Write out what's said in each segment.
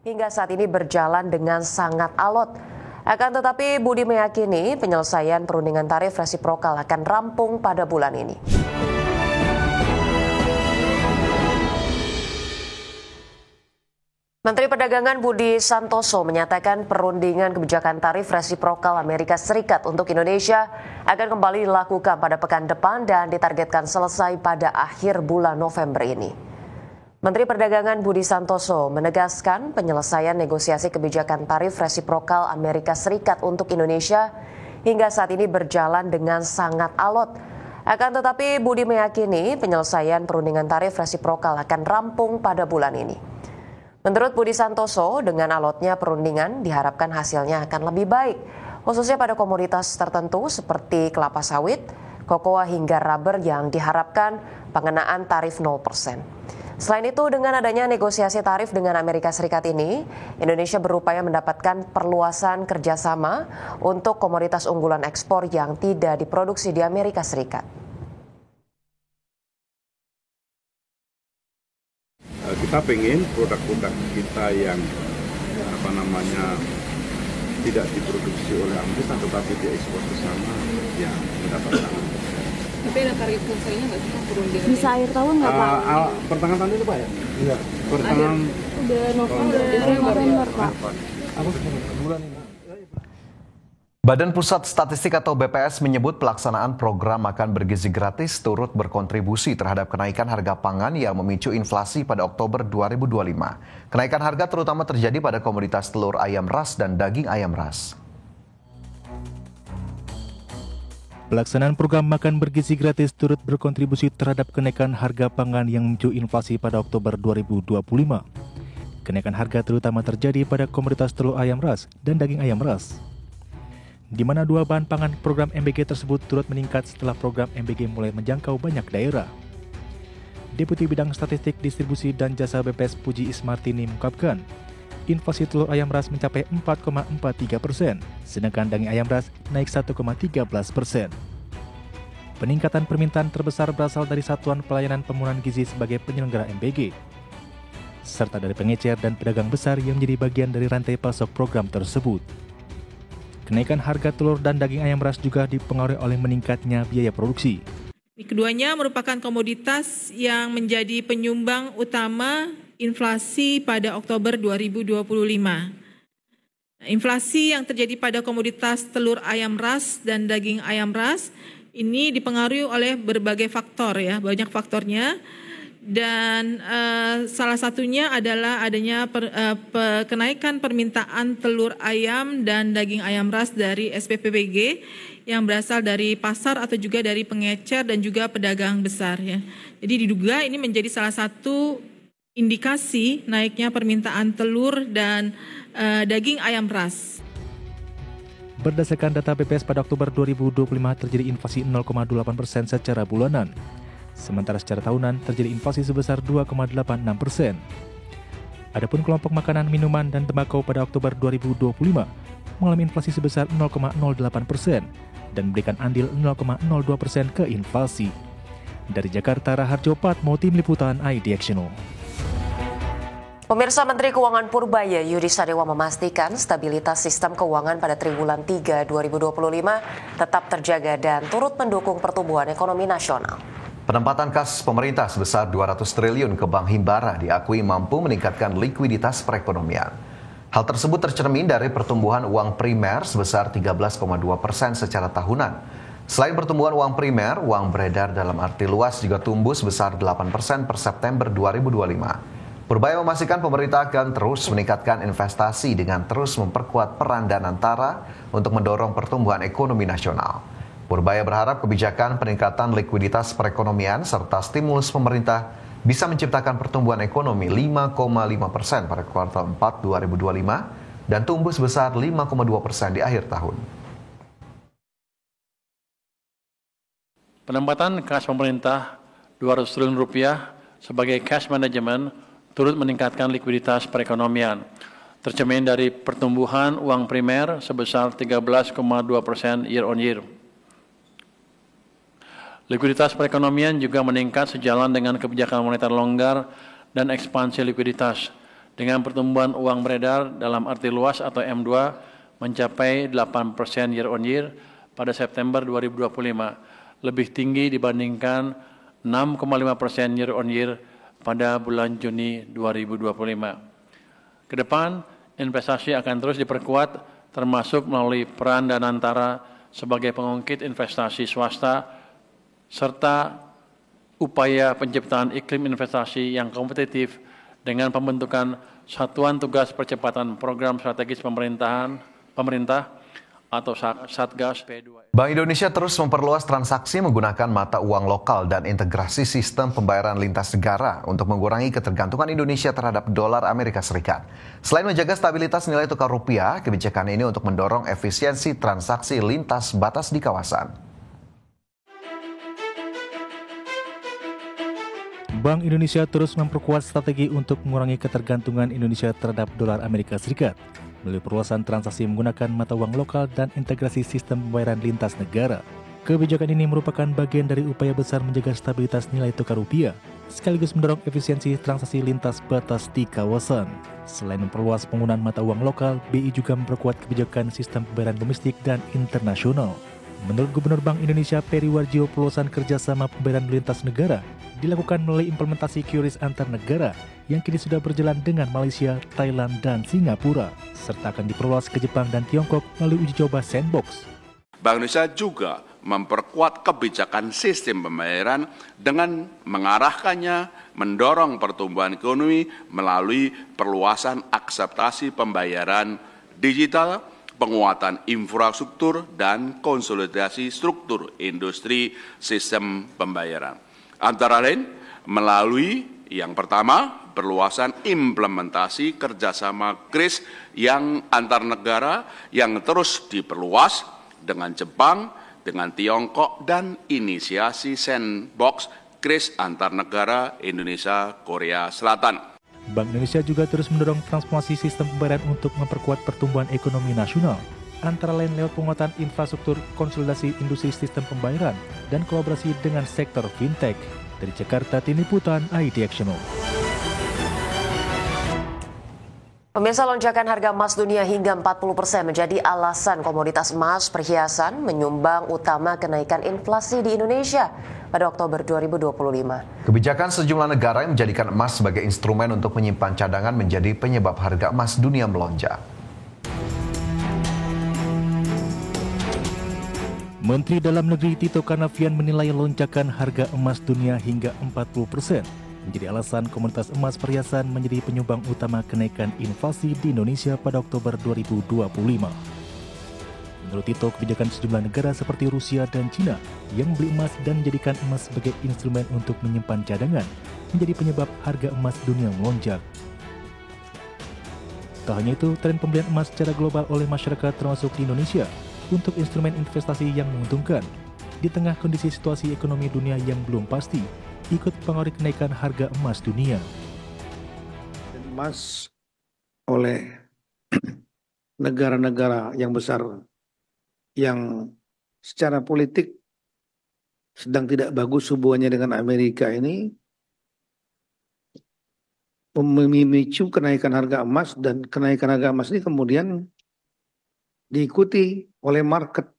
hingga saat ini berjalan dengan sangat alot. Akan tetapi Budi meyakini penyelesaian perundingan tarif resiprokal akan rampung pada bulan ini. Menteri Perdagangan Budi Santoso menyatakan perundingan kebijakan tarif resiprokal Amerika Serikat untuk Indonesia akan kembali dilakukan pada pekan depan dan ditargetkan selesai pada akhir bulan November ini. Menteri Perdagangan Budi Santoso menegaskan penyelesaian negosiasi kebijakan tarif resiprokal Amerika Serikat untuk Indonesia hingga saat ini berjalan dengan sangat alot. Akan tetapi Budi meyakini penyelesaian perundingan tarif resiprokal akan rampung pada bulan ini. Menurut Budi Santoso, dengan alotnya perundingan diharapkan hasilnya akan lebih baik, khususnya pada komoditas tertentu seperti kelapa sawit, kokoa hingga rubber yang diharapkan pengenaan tarif 0%. Selain itu, dengan adanya negosiasi tarif dengan Amerika Serikat ini, Indonesia berupaya mendapatkan perluasan kerjasama untuk komoditas unggulan ekspor yang tidak diproduksi di Amerika Serikat. Kita pengen produk-produk kita yang tidak diproduksi oleh Amerika tetapi diekspor ke sana yang mendapatkan. Tapi ada target selesainya nggak sih perundingan? Bisa akhir tahun nggak Pak? Pertengahan tahun itu Pak ya? Iya. Udah November Pak. Bulan ini. Badan Pusat Statistik atau BPS menyebut pelaksanaan program makan bergizi gratis turut berkontribusi terhadap kenaikan harga pangan yang memicu inflasi pada Oktober 2025. Kenaikan harga terutama terjadi pada komoditas telur ayam ras dan daging ayam ras. Pelaksanaan program makan bergizi gratis turut berkontribusi terhadap kenaikan harga pangan yang memicu inflasi pada Oktober 2025. Kenaikan harga terutama terjadi pada komoditas telur ayam ras dan daging ayam ras, di mana dua bahan pangan program MBG tersebut turut meningkat setelah program MBG mulai menjangkau banyak daerah. Deputi Bidang Statistik Distribusi dan Jasa BPS Puji Ismartini mengungkapkan, inflasi telur ayam ras mencapai 4,43%, sedangkan daging ayam ras naik 1,13%. Peningkatan permintaan terbesar berasal dari Satuan Pelayanan Pemenuhan Gizi sebagai penyelenggara MBG, serta dari pengecer dan pedagang besar yang menjadi bagian dari rantai pasok program tersebut. Kenaikan harga telur dan daging ayam ras juga dipengaruhi oleh meningkatnya biaya produksi. Keduanya merupakan komoditas yang menjadi penyumbang utama inflasi pada Oktober 2025. Inflasi yang terjadi pada komoditas telur ayam ras dan daging ayam ras ini dipengaruhi oleh berbagai faktor ya, banyak faktornya. Dan salah satunya adalah adanya kenaikan permintaan telur ayam dan daging ayam ras dari SPPBG yang berasal dari pasar atau juga dari pengecer dan juga pedagang besar ya. Jadi diduga ini menjadi salah satu indikasi naiknya permintaan telur dan daging ayam ras. Berdasarkan data BPS pada Oktober 2025 terjadi inflasi 0,28% secara bulanan. Sementara secara tahunan terjadi inflasi sebesar 2,86%. Adapun kelompok makanan, minuman, dan tembakau pada Oktober 2025 mengalami inflasi sebesar 0,08% dan memberikan andil 0,02% ke inflasi. Dari Jakarta, Raharjo Patmo, Tim Liputan iDXNO. Pemirsa, Menteri Keuangan Purbaya Yudi Sadewa memastikan stabilitas sistem keuangan pada triwulan 3 2025 tetap terjaga dan turut mendukung pertumbuhan ekonomi nasional. Penempatan kas pemerintah sebesar 200 triliun ke Bank Himbara diakui mampu meningkatkan likuiditas perekonomian. Hal tersebut tercermin dari pertumbuhan uang primer sebesar 13,2% secara tahunan. Selain pertumbuhan uang primer, uang beredar dalam arti luas juga tumbuh sebesar 8% per September 2025. Purbaya memastikan pemerintah akan terus meningkatkan investasi dengan terus memperkuat peran Danantara untuk mendorong pertumbuhan ekonomi nasional. Purbaya berharap kebijakan peningkatan likuiditas perekonomian serta stimulus pemerintah bisa menciptakan pertumbuhan ekonomi 5,5% pada kuartal 4 2025 dan tumbuh sebesar 5,2% di akhir tahun. Penempatan kas pemerintah 200 triliun rupiah sebagai cash management turut meningkatkan likuiditas perekonomian, tercermin dari pertumbuhan uang primer sebesar 13,2% year on year. Likuiditas perekonomian juga meningkat sejalan dengan kebijakan moneter longgar dan ekspansi likuiditas, dengan pertumbuhan uang beredar dalam arti luas atau M2 mencapai 8% year on year pada September 2025, lebih tinggi dibandingkan 6,5% year on year pada bulan Juni 2025. Ke depan, investasi akan terus diperkuat, termasuk melalui peran Danantara sebagai pengungkit investasi swasta, serta upaya penciptaan iklim investasi yang kompetitif dengan pembentukan Satuan Tugas Percepatan Program Strategis Pemerintah atau Satgas P2. Bank Indonesia terus memperluas transaksi menggunakan mata uang lokal dan integrasi sistem pembayaran lintas negara untuk mengurangi ketergantungan Indonesia terhadap dolar Amerika Serikat. Selain menjaga stabilitas nilai tukar rupiah, kebijakan ini untuk mendorong efisiensi transaksi lintas batas di kawasan. Bank Indonesia terus memperkuat strategi untuk mengurangi ketergantungan Indonesia terhadap dolar Amerika Serikat melalui perluasan transaksi menggunakan mata uang lokal dan integrasi sistem pembayaran lintas negara. Kebijakan ini merupakan bagian dari upaya besar menjaga stabilitas nilai tukar rupiah, sekaligus mendorong efisiensi transaksi lintas batas di kawasan. Selain memperluas penggunaan mata uang lokal, BI juga memperkuat kebijakan sistem pembayaran domestik dan internasional. Menurut Gubernur Bank Indonesia Peri Warjio, perluasan kerjasama pembayaran lintas negara dilakukan melalui implementasi QRIS antar negara yang kini sudah berjalan dengan Malaysia, Thailand, dan Singapura, serta akan diperluas ke Jepang dan Tiongkok melalui uji coba sandbox. Bank Indonesia juga memperkuat kebijakan sistem pembayaran dengan mengarahkannya mendorong pertumbuhan ekonomi melalui perluasan akseptasi pembayaran digital, penguatan infrastruktur, dan konsolidasi struktur industri sistem pembayaran. Antara lain, melalui yang pertama, perluasan implementasi kerjasama QRIS yang antar negara yang terus diperluas dengan Jepang, dengan Tiongkok, dan inisiasi sandbox QRIS antar negara Indonesia Korea Selatan. Bank Indonesia juga terus mendorong transformasi sistem pembayaran untuk memperkuat pertumbuhan ekonomi nasional, antara lain lewat penguatan infrastruktur, konsolidasi industri sistem pembayaran, dan kolaborasi dengan sektor fintech. Dari Jakarta, Tim Liputan ID Action. Pemirsa, lonjakan harga emas dunia hingga 40% menjadi alasan komoditas emas perhiasan menyumbang utama kenaikan inflasi di Indonesia pada Oktober 2025. Kebijakan sejumlah negara yang menjadikan emas sebagai instrumen untuk menyimpan cadangan menjadi penyebab harga emas dunia melonjak. Menteri Dalam Negeri Tito Karnavian menilai lonjakan harga emas dunia hingga 40% menjadi alasan komoditas emas perhiasan menjadi penyumbang utama kenaikan inflasi di Indonesia pada Oktober 2025. Menurut Tito, kebijakan sejumlah negara seperti Rusia dan Cina yang membeli emas dan menjadikan emas sebagai instrumen untuk menyimpan cadangan menjadi penyebab harga emas dunia melonjak. Tak hanya itu, tren pembelian emas secara global oleh masyarakat termasuk di Indonesia untuk instrumen investasi yang menguntungkan di tengah kondisi situasi ekonomi dunia yang belum pasti ikut mempengaruhi kenaikan harga emas dunia. Emas oleh negara-negara yang besar yang secara politik sedang tidak bagus hubungannya dengan Amerika ini memicu kenaikan harga emas, dan kenaikan harga emas ini kemudian diikuti oleh market.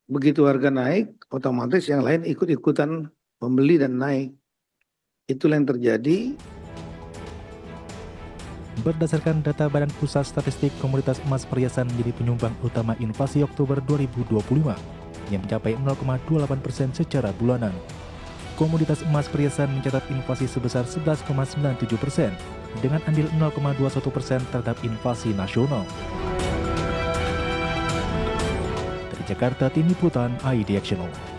Begitu harga naik, otomatis yang lain ikut-ikutan membeli dan naik. Itulah yang terjadi. Berdasarkan data Badan Pusat Statistik, komoditas emas perhiasan menjadi penyumbang utama inflasi Oktober 2025 yang mencapai 0,28% secara bulanan. Komoditas emas perhiasan mencatat inflasi sebesar 11,97% dengan andil 0,21% terhadap inflasi nasional. Dari Jakarta, Tim Liputan ID Action.